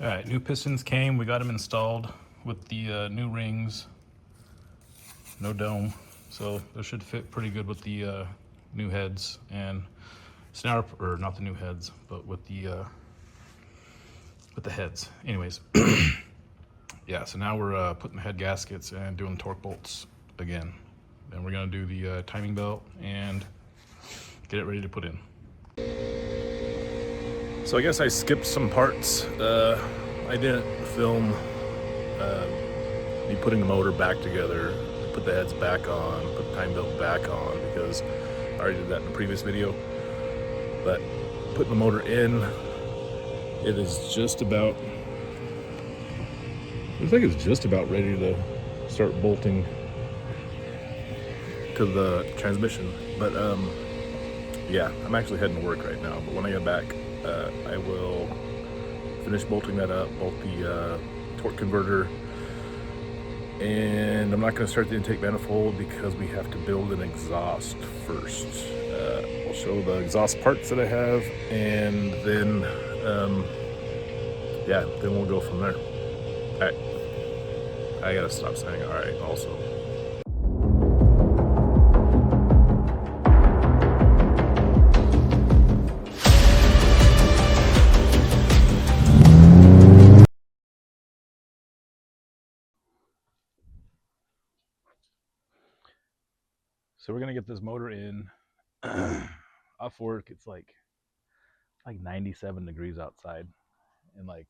All right, new pistons came. We got them installed with the new rings, no dome, so they should fit pretty good with the new heads. And so now, or not the new heads, but with the heads. Anyways, yeah. So now we're putting the head gaskets and doing torque bolts again. Then we're gonna do the timing belt and get it ready to put in. So I guess I skipped some parts. I didn't film me putting the motor back together, put the heads back on, put the timing belt back on, because I already did that in the previous video. But putting the motor in, it is just about, looks like it's just about ready to start bolting to the transmission. But yeah, I'm actually heading to work right now, but when I get back, I will finish bolting that up, bolt the torque converter, and I'm not going to start the intake manifold because we have to build an exhaust first. I'll show the exhaust parts that I have, and then yeah, then we'll go from there. All right, I gotta stop saying all right also. So we're gonna get this motor in. Off work, it's like 97 degrees outside, and like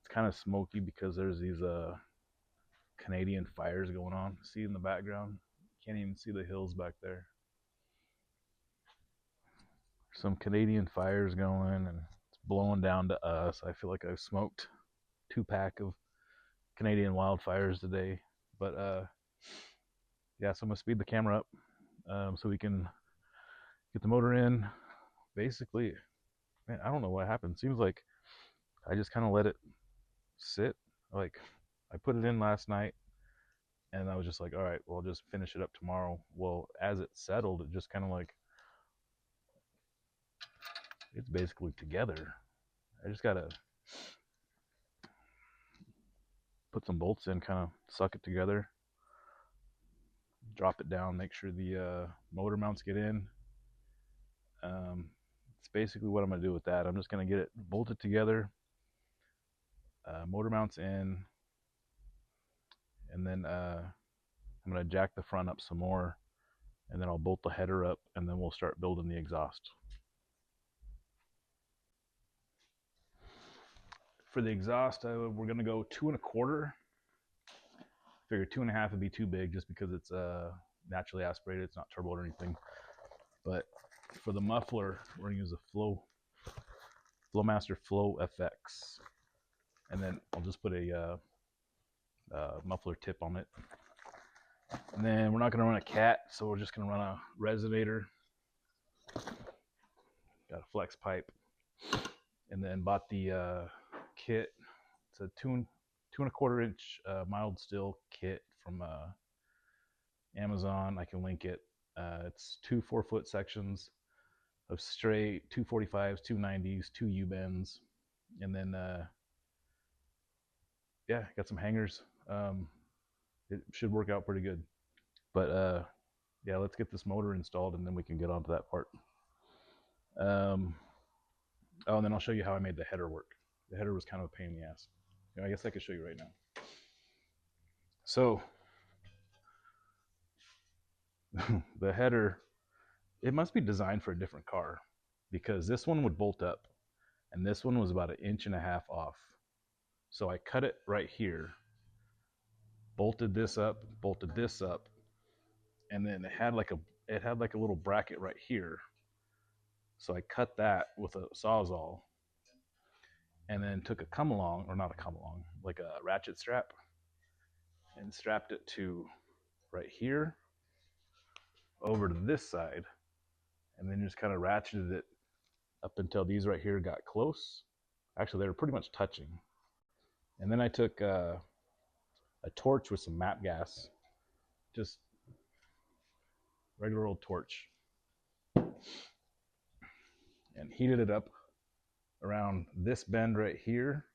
it's kind of smoky because there's these Canadian fires going on. See in the background? Can't even see the hills back there. Some Canadian fires going, and it's blowing down to us. I feel like I've smoked 2-pack of Canadian wildfires today. But yeah, so I'm gonna speed the camera up so we can get the motor in. Basically, man, I don't know what happened. Seems like I just kind of let it sit. Like, I put it in last night, and I was just like, all right, well, I'll just finish it up tomorrow. Well, as it settled, it just kind of like, it's basically together. I just gotta put some bolts in, kind of suck it together, drop it down, make sure the motor mounts get in. It's basically what I'm gonna do with that. I'm just gonna get it bolted together, motor mounts in, and then I'm gonna jack the front up some more, and then I'll bolt the header up, and then we'll start building the exhaust. For the exhaust, we're gonna go 2 1/4. Figure 2 1/2 would be too big just because it's naturally aspirated. It's not turboed or anything. But for the muffler, we're gonna use a Flowmaster FX, and then I'll just put a muffler tip on it. And then we're not gonna run a cat, so we're just gonna run a resonator. Got a flex pipe, and then bought the kit. It's a 2 1/4 inch mild steel kit from Amazon. I can link it. It's 2 4-foot sections of straight 245s, 290s, 2 U-bends, and then yeah, got some hangers. It should work out pretty good. But yeah, let's get this motor installed, and then we can get onto that part. Oh, and then I'll show you how I made the header work. The header was kind of a pain in the ass. I guess I could show you right now. So the header, it must be designed for a different car, because this one would bolt up, and this one was about 1.5 inches off. So I cut it right here, bolted this up, and then it had like a little bracket right here. So I cut that with a Sawzall, and then took a come along, or not a come along, like a ratchet strap, and strapped it to right here over to this side, and then just kind of ratcheted it up until these right here got close. Actually, they were pretty much touching. And then I took a torch with some MAP gas, just regular old torch, and heated it up around this bend right here,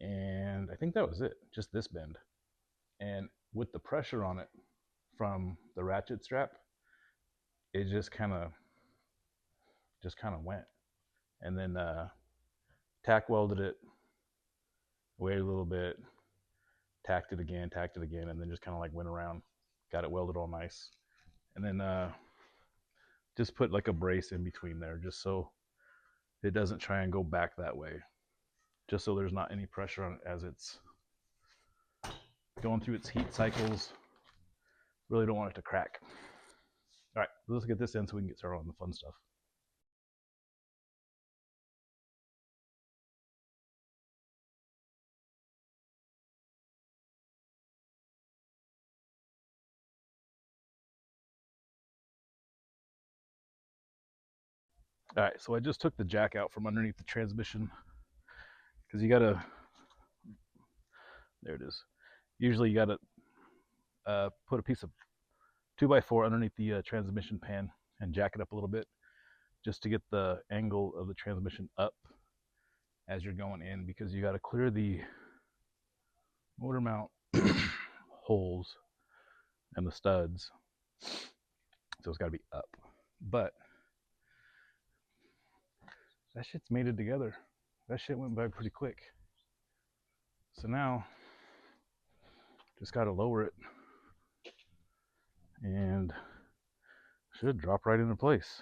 and I think that was it, just this bend. And with the pressure on it from the ratchet strap, it just kind of went. And then tack welded it, waited a little bit, tacked it again, and then just kind of like went around, got it welded all nice. And then just put like a brace in between there, just so it doesn't try and go back that way, just so there's not any pressure on it as it's going through its heat cycles. Really don't want it to crack. All right, let's get this in so we can get started on the fun stuff. All right, so I just took the jack out from underneath the transmission, because you gotta, there it is. Usually you gotta put a piece of 2x4 underneath the transmission pan and jack it up a little bit, just to get the angle of the transmission up as you're going in, because you gotta clear the motor mount holes and the studs, so it's gotta be up. But that shit's mated together. That shit went by pretty quick. So now, just gotta lower it, and should drop right into place.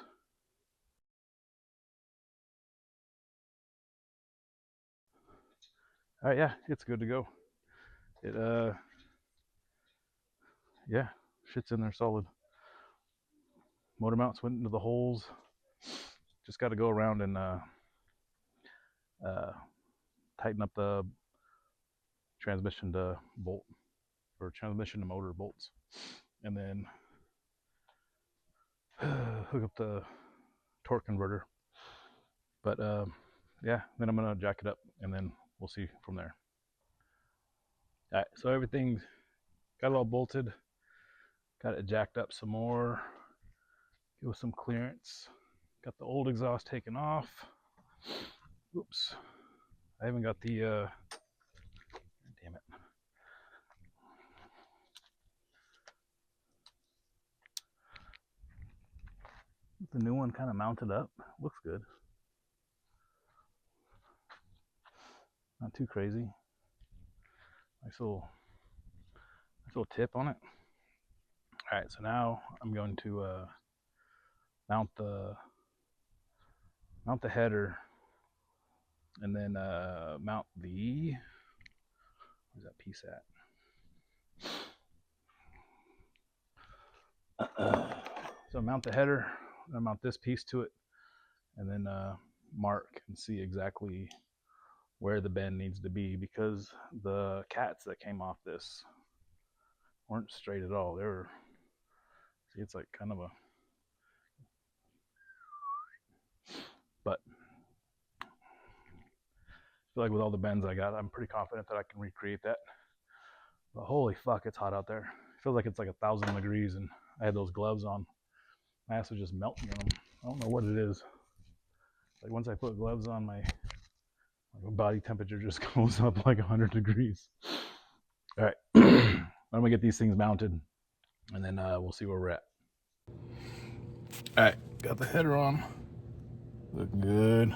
All right, yeah, it's good to go. It yeah, shit's in there solid. Motor mounts went into the holes. Just got to go around and tighten up the transmission to bolt, or transmission to motor bolts, and then hook up the torque converter. But yeah, then I'm gonna jack it up, and then we'll see from there. All right, so everything got it all bolted, got it jacked up some more, give it some clearance. Got the old exhaust taken off. Oops, I haven't got the damn it. The new one kind of mounted up. Looks good. Not too crazy. Nice little tip on it. All right, so now I'm going to mount the header, and then mount the, where's that piece at? So mount the header, I mount this piece to it, and then mark and see exactly where the bend needs to be, because the cats that came off this weren't straight at all. They were, see, it's like kind of a, but I feel like with all the bends I got, I'm pretty confident that I can recreate that. But holy fuck, it's hot out there. It feels like it's like 1,000 degrees, and I had those gloves on. My ass was just melting in them. I don't know what it is. Like once I put gloves on, my body temperature just goes up like 100 degrees. All right, I'm gonna get these things mounted, and then we'll see where we're at. All right, got the header on. Look good.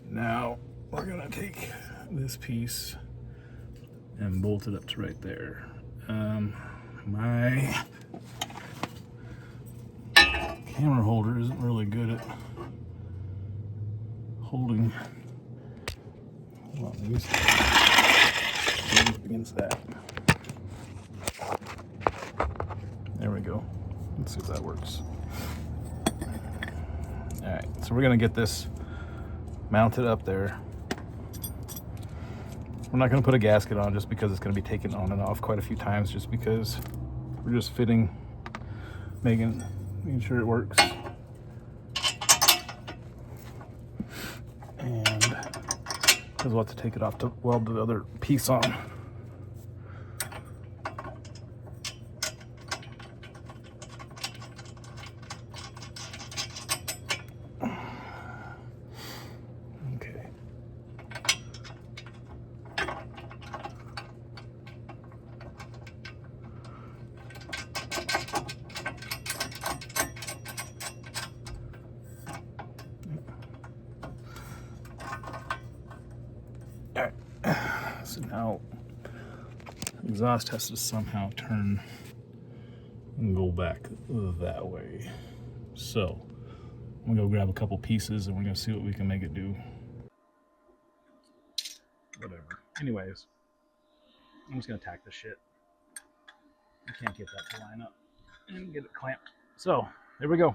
Now we're gonna take this piece and bolt it up to right there. My camera holder isn't really good at holding. Hold on, let me see. Against that. There we go. Let's see if that works. All right, so we're gonna get this mounted up there. We're not gonna put a gasket on just because it's gonna be taken on and off quite a few times, just because we're just fitting, making sure it works. And because we'll have to take it off to weld the other piece on. All right. So now exhaust has to somehow turn and go back that way. So I'm gonna go grab a couple pieces and we're gonna see what we can make it do. Whatever. Anyways, I'm just gonna tack this shit. I can't get that to line up and get it clamped. So there we go.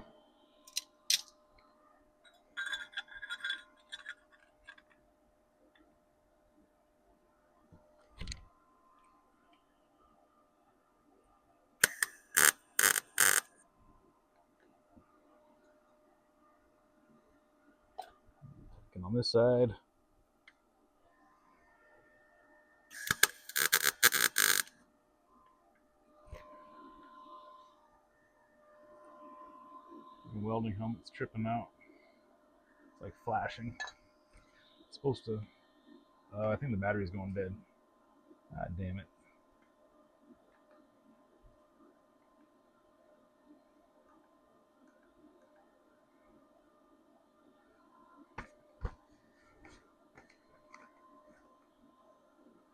And on this side, the welding helmet's tripping out. It's like flashing. It's supposed to. I think the battery's going dead. Ah, damn it.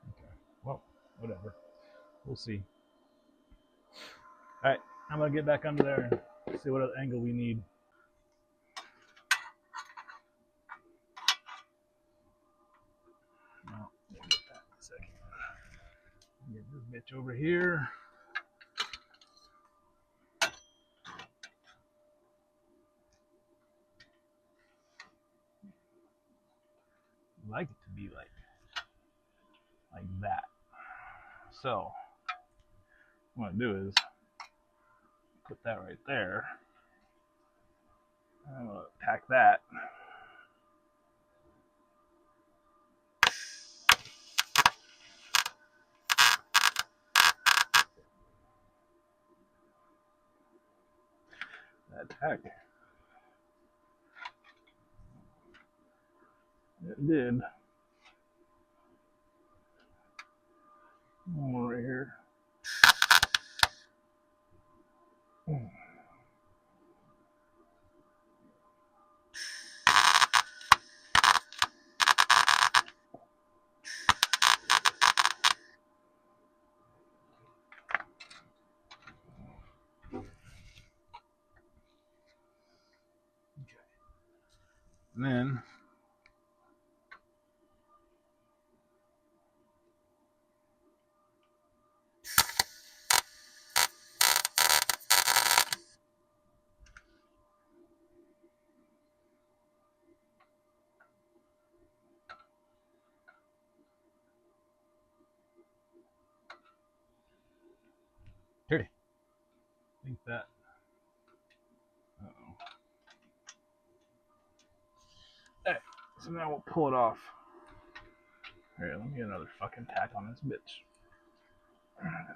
Okay. Well, whatever. We'll see. All right, I'm gonna get back under there and see what other angle we need. No, we'll get that in a second. Get this bitch over here. I like it to be like that. So what I'm gonna do is put that right there. I'm gonna tack that. That tack. It did. One more right here. Okay. And then dirty. I think that. Uh-oh. Alright, so now we'll pull it off. Alright, let me get another fucking tack on this bitch.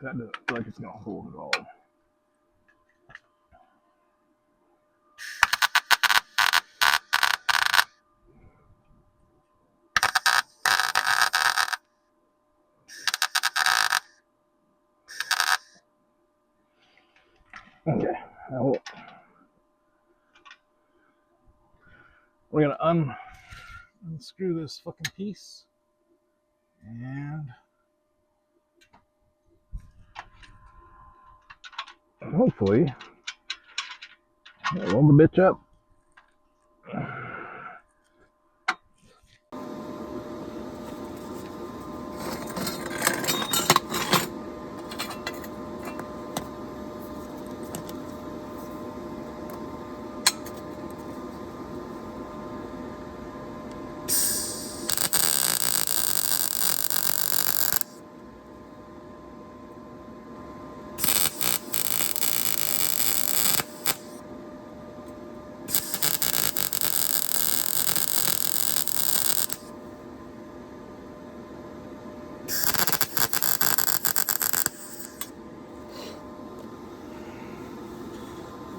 That doesn't feel like it's gonna hold at all. Okay, now we're gonna unscrew this fucking piece and hopefully roll the bitch up.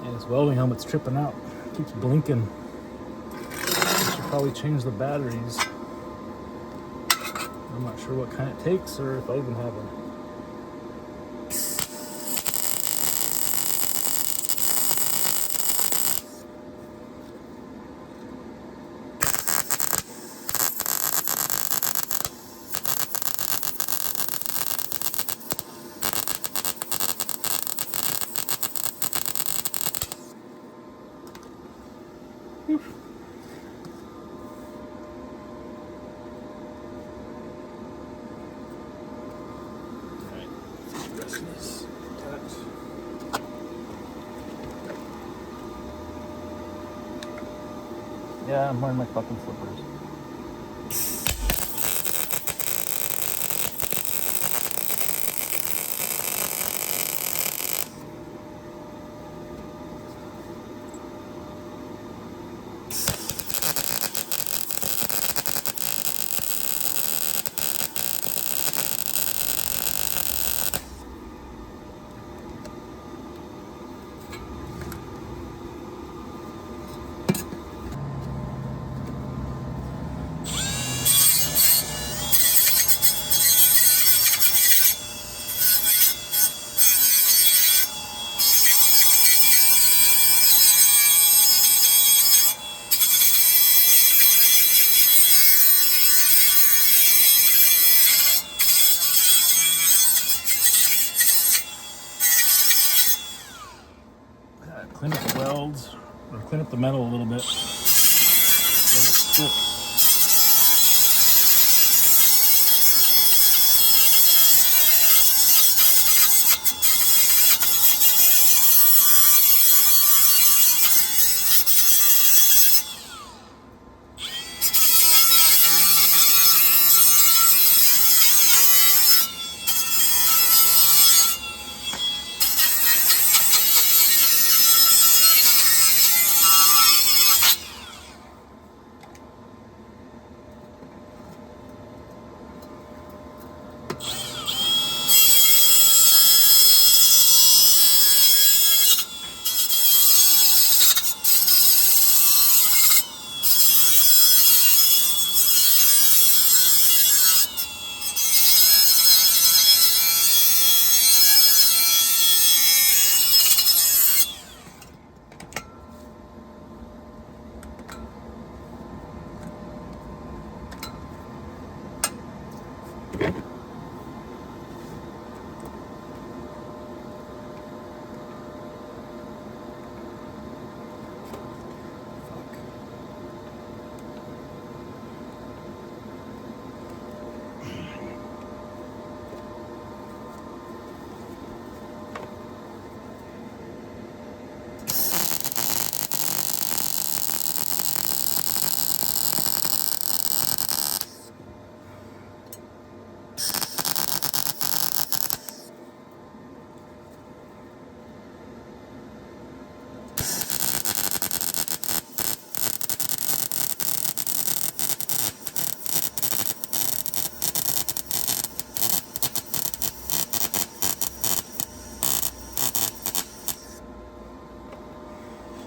And this welding helmet's tripping out. It keeps blinking. I should probably change the batteries. I'm not sure what kind it takes or if I even have them. Yeah, I'm wearing my fucking slippers. Clean up the welds, or clean up the metal a little bit.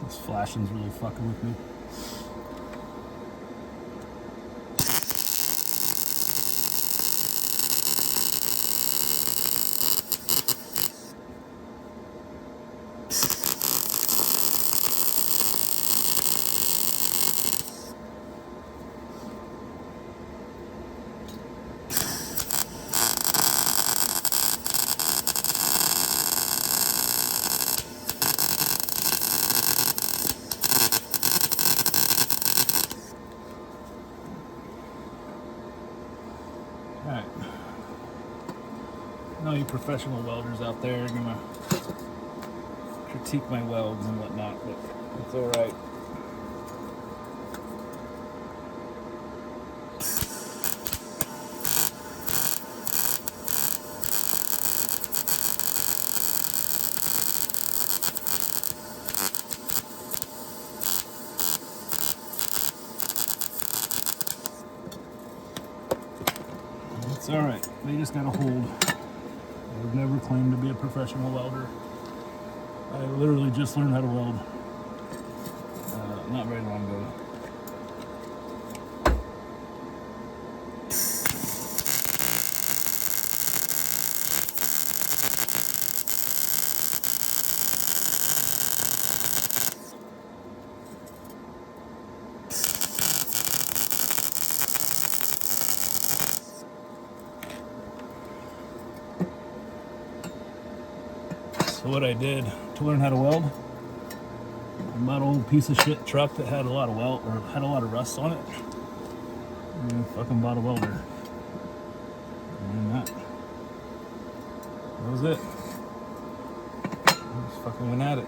This flashing's really fucking with me. Alright. I know you professional welders out there are gonna critique my welds and whatnot, but it's alright. It's alright. They just gotta hold. I've never claimed to be a professional welder. I literally just learned how to weld not very long ago. So what I did to learn how to weld, I bought an old piece of shit truck that had a lot of had a lot of rust on it, and fucking bought a welder. And that was it. I just fucking went at it.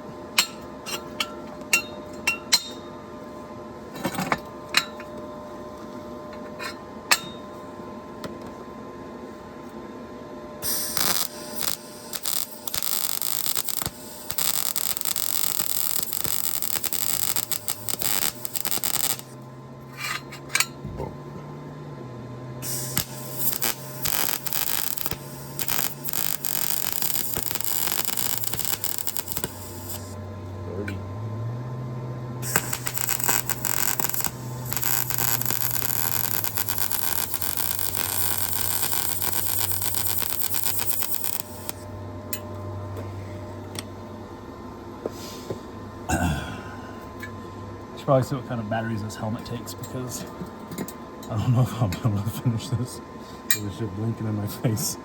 probably see what kind of batteries this helmet takes, because I don't know if I'm able to finish this. There's shit blinking in my face.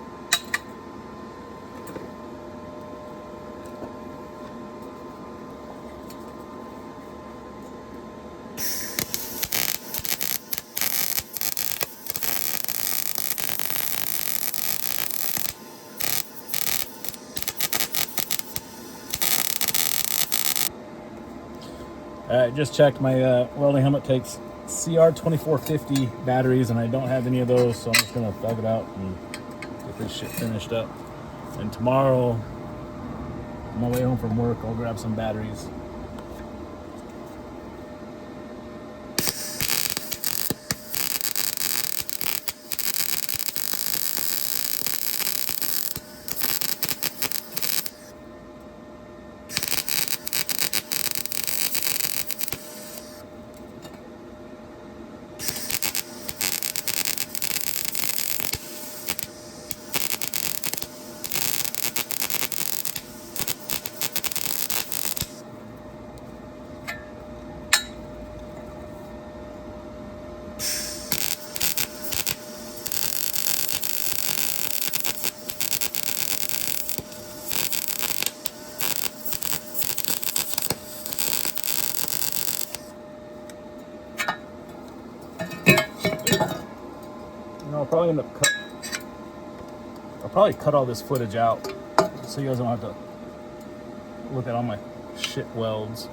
Alright, just checked. My welding helmet takes CR2450 batteries, and I don't have any of those, so I'm just gonna thug it out and get this shit finished up. And tomorrow, on my way home from work, I'll grab some batteries. I'll probably end up I'll probably cut all this footage out so you guys don't have to look at all my shit welds.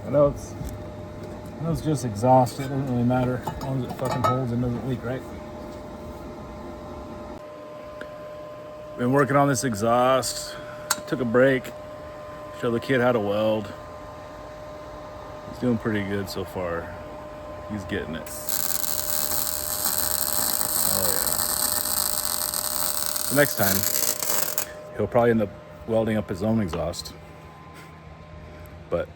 I know it's just exhaust. It doesn't really matter as long as it fucking holds and doesn't leak, right? Been working on this exhaust. Took a break. Show the kid how to weld. He's doing pretty good so far. He's getting it. Oh yeah. The next time, he'll probably end up welding up his own exhaust. But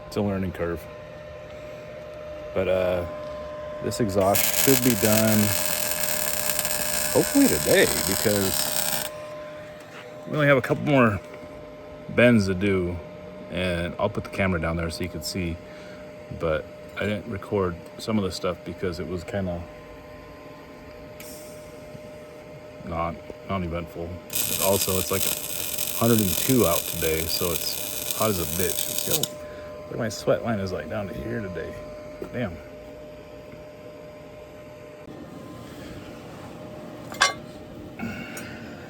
it's a learning curve. But this exhaust should be done hopefully today, because we only have a couple more bends to do, and I'll put the camera down there so you can see. But I didn't record some of the stuff because it was kind of non-eventful. But also, it's like 102 out today, so it's hot as a bitch. See how, look, my sweat line is like down to here today. Damn.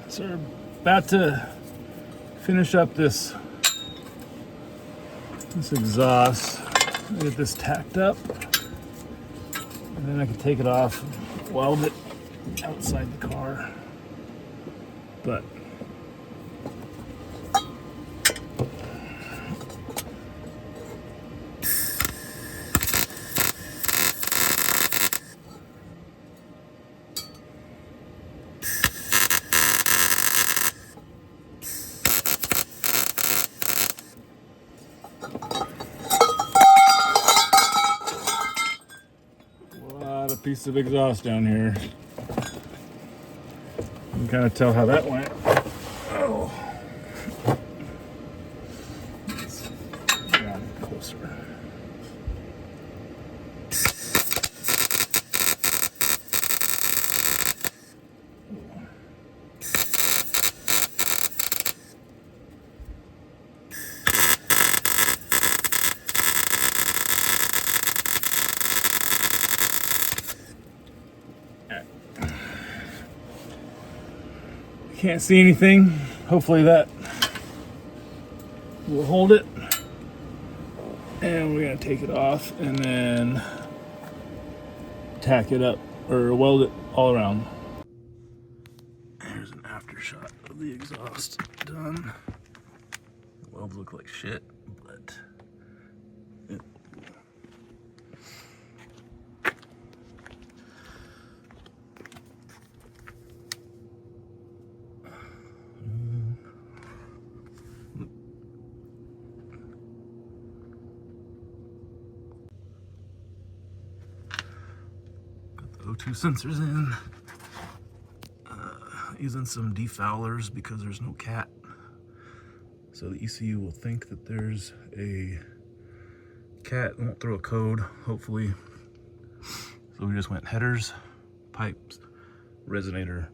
So we're about to finish up this exhaust. Get this tacked up, and then I can take it off and weld it outside the car. But piece of exhaust down here. You can kind of tell how that went. Oh. Let's grab it closer. Can't see anything. Hopefully that will hold it. And we're gonna take it off and then tack it up or weld it all around. Here's an after shot of the exhaust done. The welds look like shit, but O2 sensors in, using some defowlers because there's no cat, so the ECU will think that there's a cat and won't throw a code, hopefully. So we just went headers, pipes, resonator,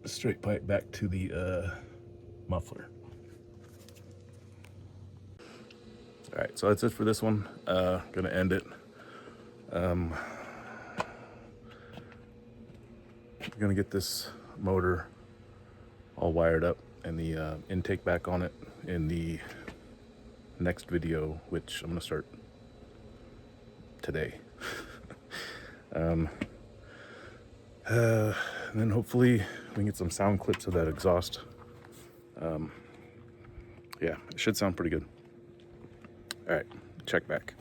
straight pipe back to the muffler. All right, so that's it for this one. Gonna end it. Gonna get this motor all wired up and the intake back on it in the next video, which I'm gonna start today. And then hopefully we can get some sound clips of that exhaust. Yeah, it should sound pretty good. All right, check back.